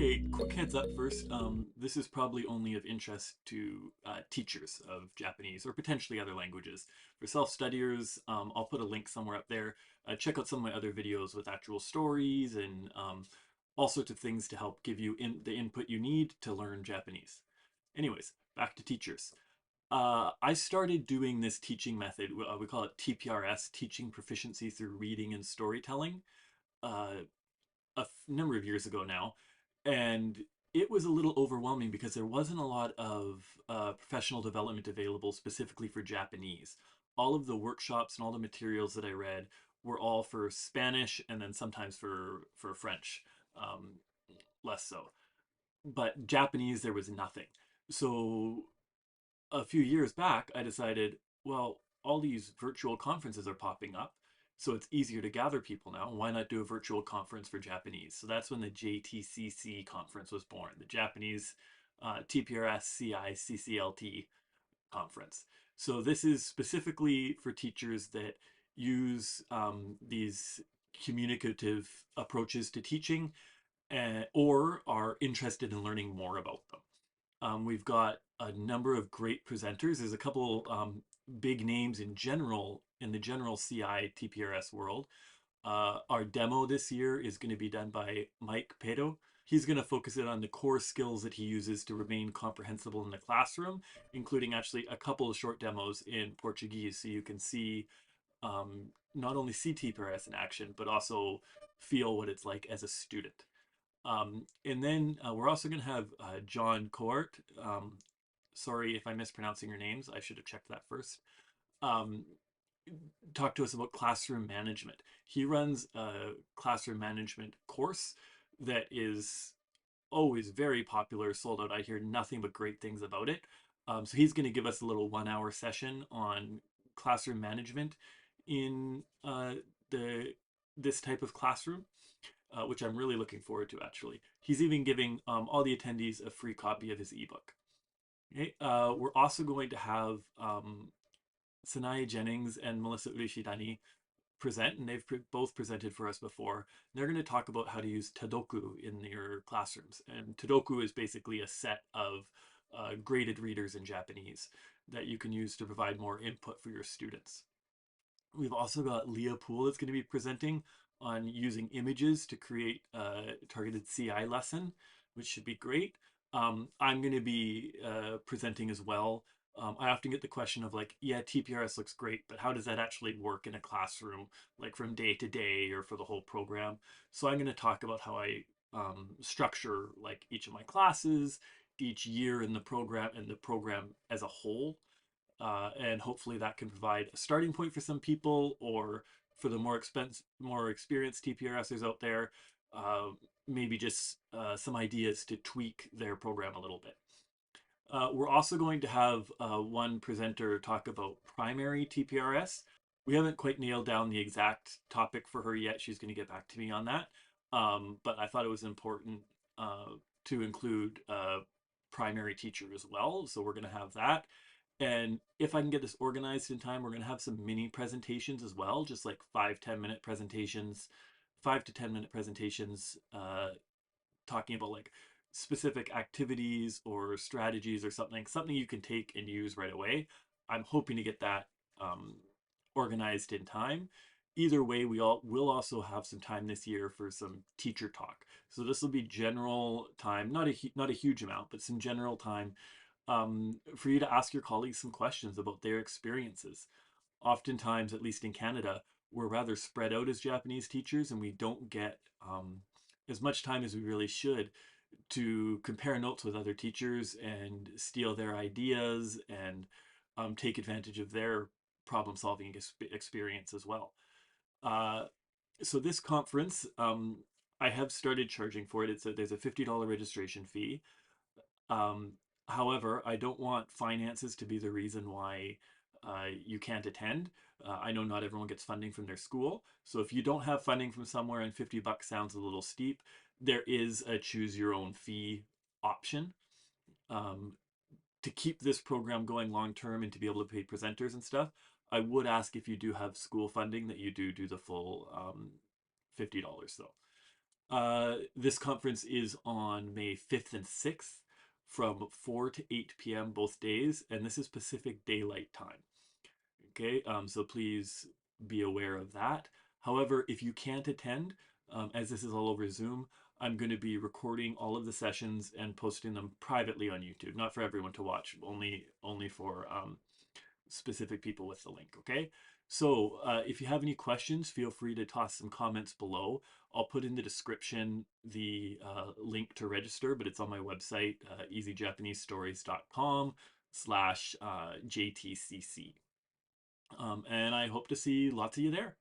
Okay, quick heads up first. This is probably only of interest to teachers of Japanese or potentially other languages. For self-studiers, I'll put a link somewhere up there. Check out some of my other videos with actual stories and all sorts of things to help give you the input you need to learn Japanese. Anyways, back to teachers. I started doing this teaching method. We call it TPRS, Teaching Proficiency Through Reading and Storytelling. Uh, a number of years ago now, and it was a little overwhelming because there wasn't a lot of professional development available specifically for Japanese. All of the workshops and all the materials that I read were all for Spanish and then sometimes for French, um, less so. But Japanese, there was nothing. So a few years back, I decided, well, all these virtual conferences are popping up, so it's easier to gather people now. Why not do a virtual conference for Japanese? So that's when the JTCC conference was born, the Japanese TPRS CI CCLT conference. So this is specifically for teachers that use these communicative approaches to teaching or are interested in learning more about them. We've got a number of great presenters. There's a couple big names in general, in the general CI TPRS world. Our demo this year is going to be done by Mike Pedo. He's going to focus it on the core skills that he uses to remain comprehensible in the classroom, including actually a couple of short demos in Portuguese, so you can see not only see TPRS in action, but also feel what it's like as a student. And then we're also going to have John Court. Sorry if I'm mispronouncing your names. I should have checked that first. Um, talk to us about classroom management. He runs a classroom management course that is always very popular, sold out. I hear nothing but great things about it. So he's going to give us a little 1 hour session on classroom management in the this type of classroom, which I'm really looking forward to actually. He's even giving all the attendees a free copy of his ebook. Okay, we're also going to have Sanae Jennings and Melissa Urishidani present, and they've both presented for us before. They're going to talk about how to use Tadoku in your classrooms. And Tadoku is basically a set of graded readers in Japanese that you can use to provide more input for your students. We've also got Leah Poole that's going to be presenting on using images to create a targeted CI lesson, which should be great. I'm going to be presenting as well. I often get the question of like, yeah, TPRS looks great, but how does that actually work in a classroom, like from day to day or for the whole program? So I'm going to talk about how I structure like each of my classes, each year in the program, and the program as a whole. And hopefully that can provide a starting point for some people, or for the more experienced TPRSers out there, uh, maybe just some ideas to tweak their program a little bit. We're also going to have one presenter talk about primary TPRS. We haven't quite nailed down the exact topic for her yet. She's going to get back to me on that. But I thought it was important to include a primary teacher as well. So we're going to have that. And if I can get this organized in time, we're going to have some mini presentations as well, just like 5-10 minute presentations, 5 to 10 minute presentations, talking about like specific activities or strategies or something you can take and use right away. I'm hoping to get that organized in time. Either way, will also have some time this year for some teacher talk. So this will be general time, not a huge amount, but some general time for you to ask your colleagues some questions about their experiences. Oftentimes, at least in Canada, we're rather spread out as Japanese teachers, and we don't get as much time as we really should to compare notes with other teachers and steal their ideas and take advantage of their problem solving experience as well. Uh, so this conference, I have started charging for it. There's a $50 registration fee. Um, However, I don't want finances to be the reason why you can't attend. I know not everyone gets funding from their school. So if you don't have funding from somewhere and $50 sounds a little steep, there is a choose your own fee option. Um, to keep this program going long term and to be able to pay presenters and stuff, I would ask if you do have school funding that you do the full $50 though. This conference is on May 5th and 6th from 4 to 8 p.m. both days, and this is Pacific Daylight Time. Okay, so please be aware of that. However, if you can't attend, as this is all over Zoom, I'm going to be recording all of the sessions and posting them privately on YouTube, not for everyone to watch, only for specific people with the link. Okay, so if you have any questions, feel free to toss some comments below. I'll put in the description the link to register, but it's on my website, easyjapanesestories.com/JTCC. And I hope to see lots of you there.